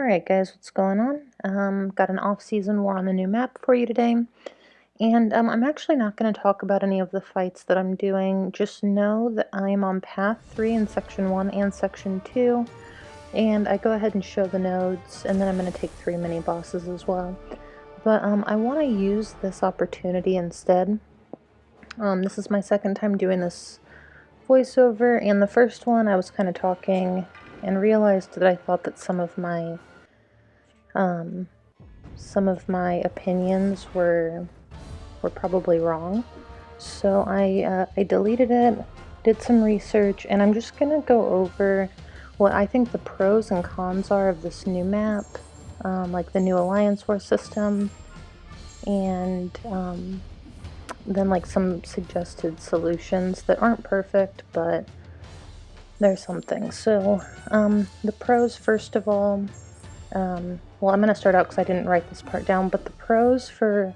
Alright guys, what's going on? Got an off-season war on the new map for you today. And I'm actually not going to talk about any of the fights that I'm doing. Just know that I'm on Path 3 in Section 1 and Section 2. And I go ahead and show the nodes, and then I'm going to take 3 mini-bosses as well. But I want to use this opportunity instead. This is my second time doing this voiceover, and the first one I was kind of talking and realized that I thought that some of my opinions were probably wrong. So I deleted it, did some research, and I'm just gonna go over what I think the pros and cons are of this new map, like the new Alliance War system, and then like some suggested solutions that aren't perfect, but they're something. So the pros, first of all, well, I'm going to start out because I didn't write this part down, but the pros for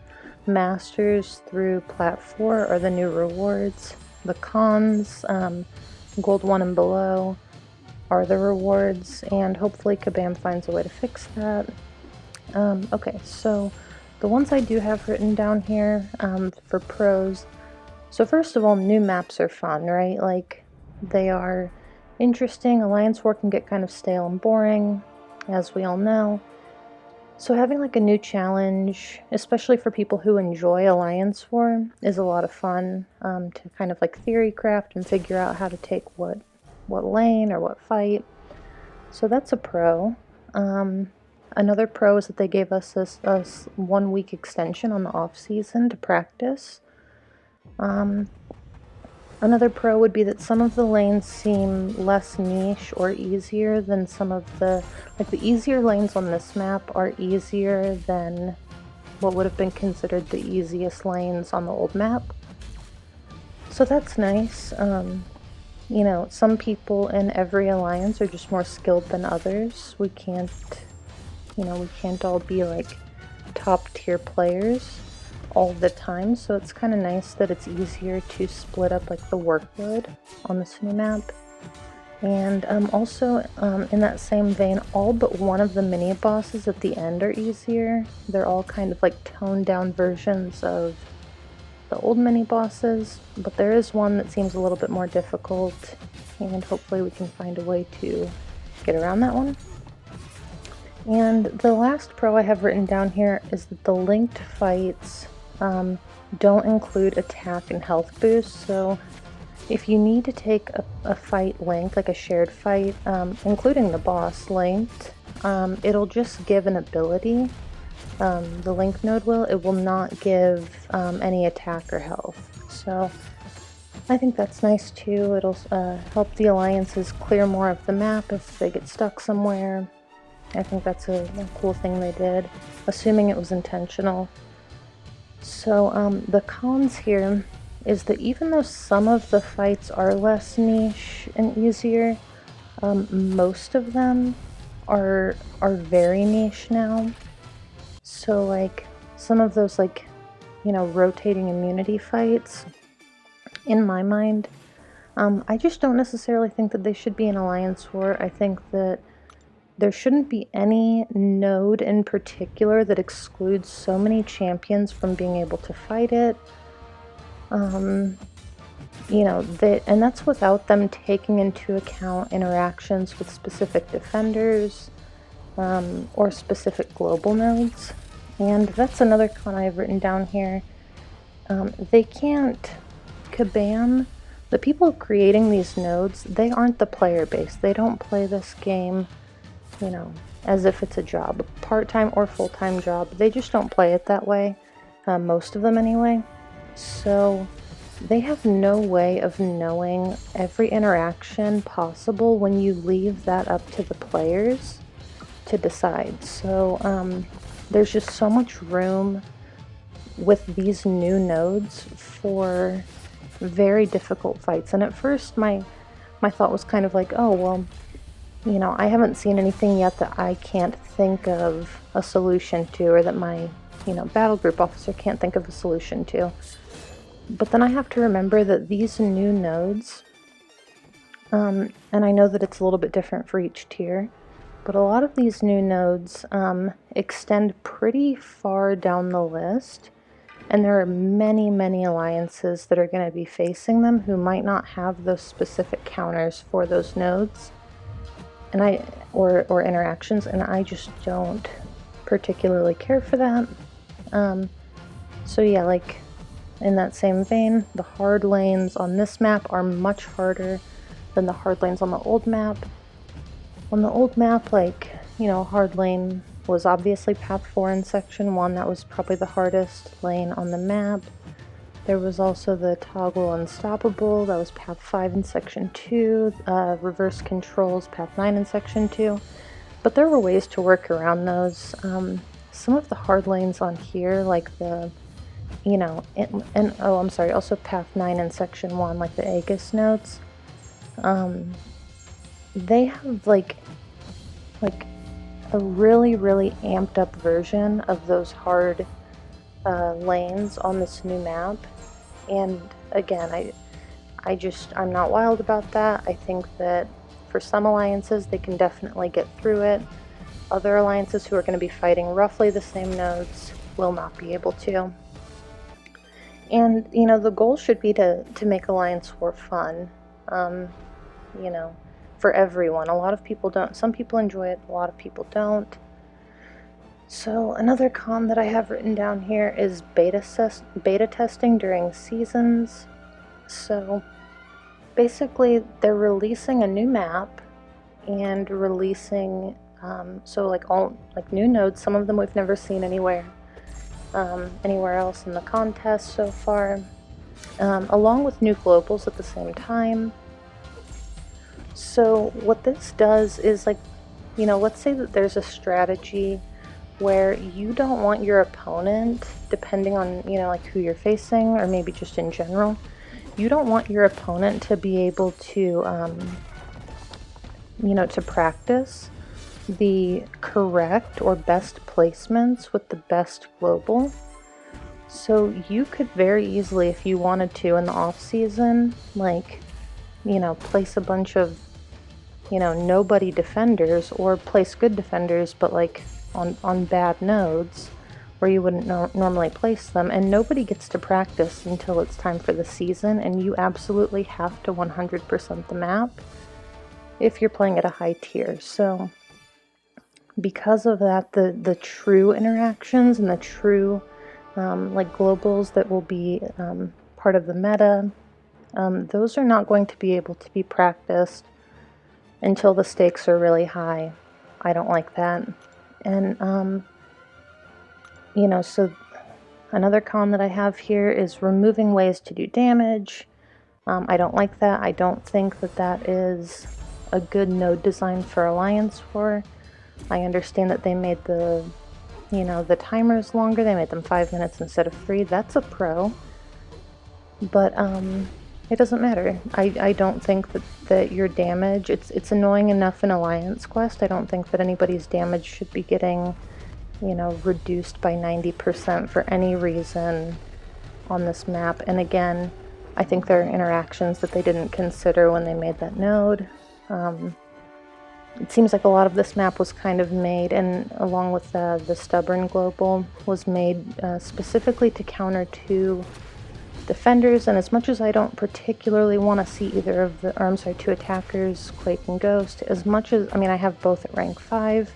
Masters through Plat 4 are the new rewards. The cons, Gold 1 and below, are the rewards, and hopefully Kabam finds a way to fix that. Okay, so the ones I do have written down here for pros. So first of all, new maps are fun, right? Like, they are interesting. Alliance War can get kind of stale and boring, as we all know. So having like a new challenge, especially for people who enjoy Alliance War, is a lot of fun to kind of like theory craft and figure out how to take what lane or what fight. So that's a pro. Another pro is that they gave us this 1 week extension on the off season to practice. Another pro would be that some of the lanes seem less niche or easier than some of the easier lanes on this map are easier than what would have been considered the easiest lanes on the old map. So that's nice. You know, some people in every alliance are just more skilled than others. We can't all be like top tier players all the time, so it's kind of nice that it's easier to split up like the workload on this new map. And also in that same vein, all but one of the mini bosses at the end are easier. They're all kind of like toned down versions of the old mini bosses, but there is one that seems a little bit more difficult, and hopefully we can find a way to get around that one. And the last pro I have written down here is that the linked fights don't include attack and health boost. So if you need to take a fight linked, like a shared fight, including the boss linked, it'll just give an ability. The link node will. It will not give any attack or health. So I think that's nice too. It'll help the alliances clear more of the map if they get stuck somewhere. I think that's a cool thing they did, assuming it was intentional. So the cons here is that even though some of the fights are less niche and easier, most of them are very niche now. So like some of those like, you know, rotating immunity fights, in my mind, I just don't necessarily think that they should be in Alliance War. I think that there shouldn't be any node in particular that excludes so many champions from being able to fight it. You know, and that's without them taking into account interactions with specific defenders or specific global nodes. And that's another con I've written down here. They can't Kabam. The people creating these nodes, they aren't the player base. They don't play this game, you know, as if it's a job, a part-time or full-time job. They just don't play it that way, most of them anyway. So they have no way of knowing every interaction possible when you leave that up to the players to decide. So there's just so much room with these new nodes for very difficult fights. And at first my thought was kind of like, oh, well, you know, I haven't seen anything yet that I can't think of a solution to, or that my, you know, battle group officer can't think of a solution to. But then I have to remember that these new nodes, and I know that it's a little bit different for each tier, But a lot of these new nodes extend pretty far down the list, and there are many, many alliances that are going to be facing them who might not have those specific counters for those nodes, and or interactions, and I just don't particularly care for that. So yeah, like in that same vein, the hard lanes on this map are much harder than the hard lanes on the old map. On the old map, like, you know, hard lane was obviously path 4 in section 1. That was probably the hardest lane on the map. There was also the toggle unstoppable. That was path 5 in section 2. Reverse controls, path 9 in section 2. But there were ways to work around those. Some of the hard lanes on here, like the, you know, oh, I'm sorry, also path 9 in section 1, like the Aegis nodes. They have like a really, really amped up version of those hard lanes on this new map. And again, I'm not wild about that. I think that for some alliances, they can definitely get through it. Other alliances who are going to be fighting roughly the same nodes will not be able to. And, you know, the goal should be to make Alliance War fun, you know, for everyone. A lot of people don't. Some people enjoy it, a lot of people don't. So another con that I have written down here is beta testing during seasons. So basically, they're releasing a new map and releasing so like all like new nodes. Some of them we've never seen anywhere else in the contest so far, along with new globals at the same time. So what this does is, like, you know, let's say that there's a strategy where you don't want your opponent, depending on, you know, like who you're facing, or maybe just in general, you don't want your opponent to be able to, you know, to practice the correct or best placements with the best global. So you could very easily, if you wanted to in the off season, like, you know, place a bunch of, you know, nobody defenders, or place good defenders but like on bad nodes where you wouldn't normally place them, and nobody gets to practice until it's time for the season, and you absolutely have to 100% the map if you're playing at a high tier. So because of that, the true interactions and the true like globals that will be part of the meta, those are not going to be able to be practiced until the stakes are really high. I don't like that. And you know, so another con that I have here is removing ways to do damage. I don't like that. I don't think that that is a good node design for Alliance War. I understand that they made the, you know, the timers longer. They made them 5 minutes instead of 3. That's a pro. But it doesn't matter. I don't think that your damage, it's annoying enough in Alliance Quest. I don't think that anybody's damage should be getting, you know, reduced by 90% for any reason on this map. And again, I think there are interactions that they didn't consider when they made that node. It seems like a lot of this map was kind of made, and along with the stubborn global, was made specifically to counter 2 defenders. And as much as I don't particularly want to see either of the, or I'm sorry, 2 attackers, Quake and Ghost, as much as, I mean, I have both at rank 5,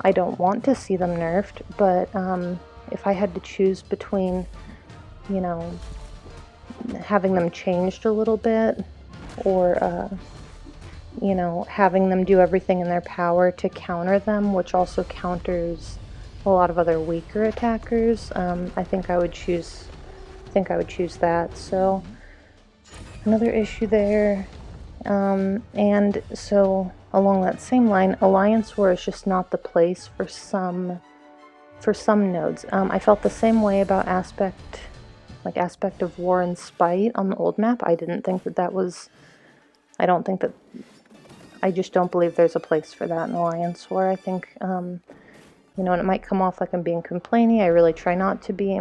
I don't want to see them nerfed, but if I had to choose between, you know, having them changed a little bit, or you know, having them do everything in their power to counter them, which also counters a lot of other weaker attackers, I think I would choose that. So another issue there. And so along that same line, Alliance War is just not the place for some nodes. I felt the same way about Aspect of War and Spite on the old map. I didn't think that was, I just don't believe there's a place for that in Alliance War. I think, you know, and it might come off like I'm being complainy. I really try not to be.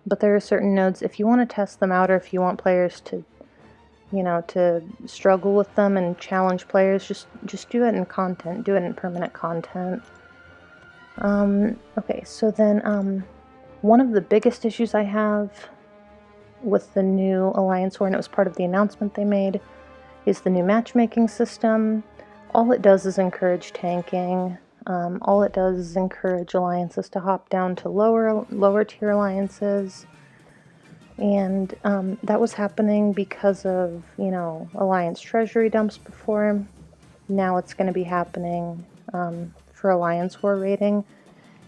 But there are certain nodes, if you want to test them out, or if you want players to, you know, to struggle with them and challenge players, just do it in content, do it in permanent content. Okay, so then one of the biggest issues I have with the new Alliance War, and it was part of the announcement they made, is the new matchmaking system. All it does is encourage tanking. All it does is encourage alliances to hop down to lower tier alliances. And that was happening because of, you know, Alliance treasury dumps before. Now it's going to be happening for Alliance War rating.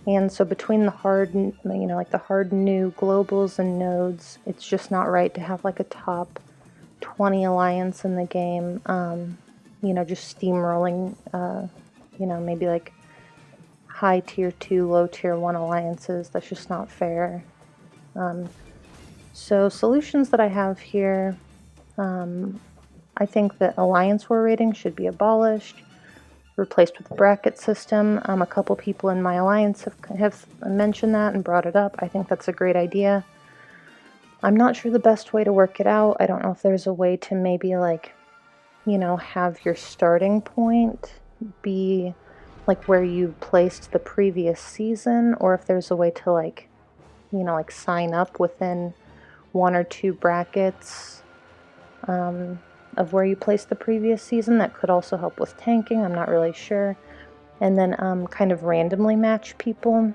And so between the hard, you know, like the hard new globals and nodes, it's just not right to have like a top 20 alliance in the game, you know, just steamrolling, you know, maybe like high tier 2, low tier 1 alliances. That's just not fair. So solutions that I have here, I think that Alliance War rating should be abolished, replaced with a bracket system. A couple people in my alliance have mentioned that and brought it up. I think that's a great idea. I'm not sure the best way to work it out. I don't know if there's a way to maybe like, you know, have your starting point be like where you placed the previous season, or if there's a way to like, you know, like sign up within 1 or 2 brackets of where you placed the previous season. That could also help with tanking. I'm not really sure. And then kind of randomly match people.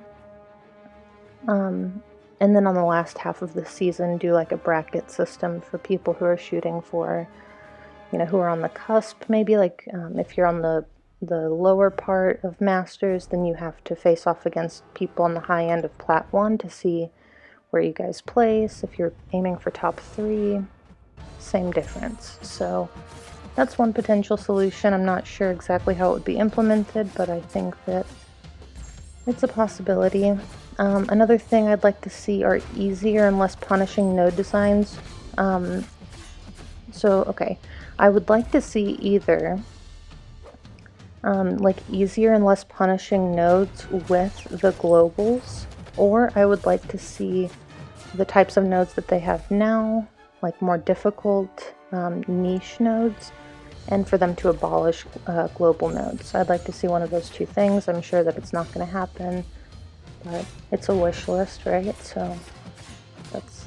And then on the last half of the season, do like a bracket system for people who are shooting for, you know, who are on the cusp. Maybe like if you're on the lower part of Masters, then you have to face off against people on the high end of Plat 1 to see where you guys place. If you're aiming for top 3, same difference. So that's one potential solution. I'm not sure exactly how it would be implemented, but I think that it's a possibility. Another thing I'd like to see are easier and less punishing node designs. Okay, I would like to see either like easier and less punishing nodes with the globals, or I would like to see the types of nodes that they have now, like more difficult niche nodes, and for them to abolish global nodes. I'd like to see one of those two things. I'm sure that it's not going to happen, but it's a wish list, right? So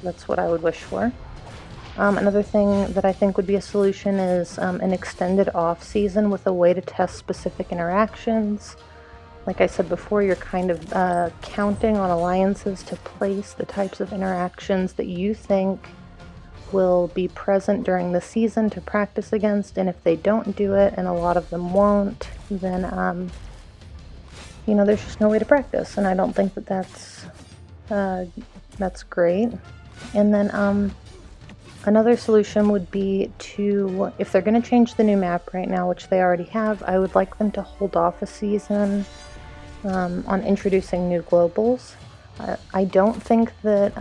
that's what I would wish for. Another thing that I think would be a solution is an extended off season with a way to test specific interactions. Like I said before, you're kind of counting on alliances to place the types of interactions that you think will be present during the season to practice against, and if they don't do it, and a lot of them won't, then you know, there's just no way to practice, and I don't think that that's great. And then another solution would be to, if they're going to change the new map right now, which they already have, I would like them to hold off a season on introducing new globals. I don't think that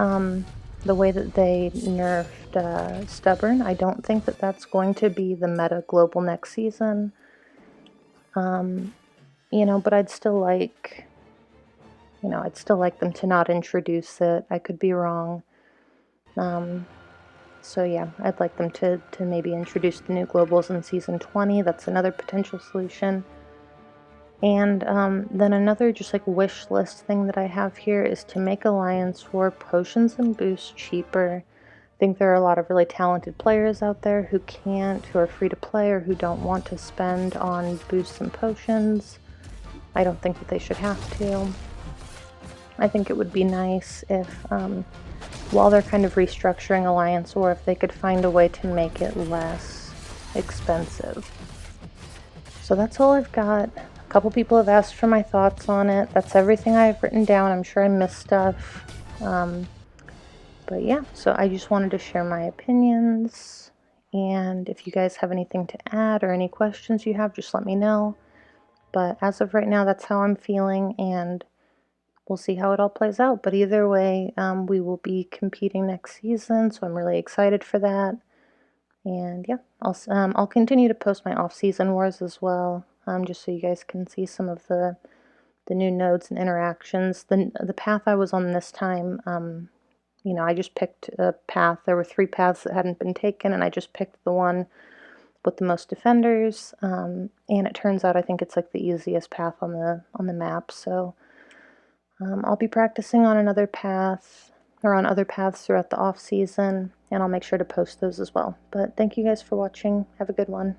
the way that they nerfed Stubborn, I don't think that that's going to be the meta global next season. You know, but I'd still like them to not introduce it. I could be wrong. So yeah, I'd like them to maybe introduce the new globals in season 20. That's another potential solution. And then another just like wish list thing that I have here is to make Alliance War potions and boosts cheaper. I think there are a lot of really talented players out there who are free to play or who don't want to spend on boosts and potions. I don't think that they should have to. I think it would be nice if, while they're kind of restructuring Alliance War, if they could find a way to make it less expensive. So that's all I've got. A couple people have asked for my thoughts on it. That's everything I've written down. I'm sure I missed stuff. But yeah, so I just wanted to share my opinions. And if you guys have anything to add or any questions you have, just let me know. But as of right now, that's how I'm feeling, and we'll see how it all plays out. But either way, we will be competing next season, so I'm really excited for that. And yeah, I'll continue to post my off-season wars as well, just so you guys can see some of the new nodes and interactions. The path I was on this time, you know, I just picked a path. There were 3 paths that hadn't been taken, and I just picked the one with the most defenders, and it turns out I think it's like the easiest path on the map. So I'll be practicing on another path, or on other paths throughout the off season, and I'll make sure to post those as well. But thank you guys for watching. Have a good one.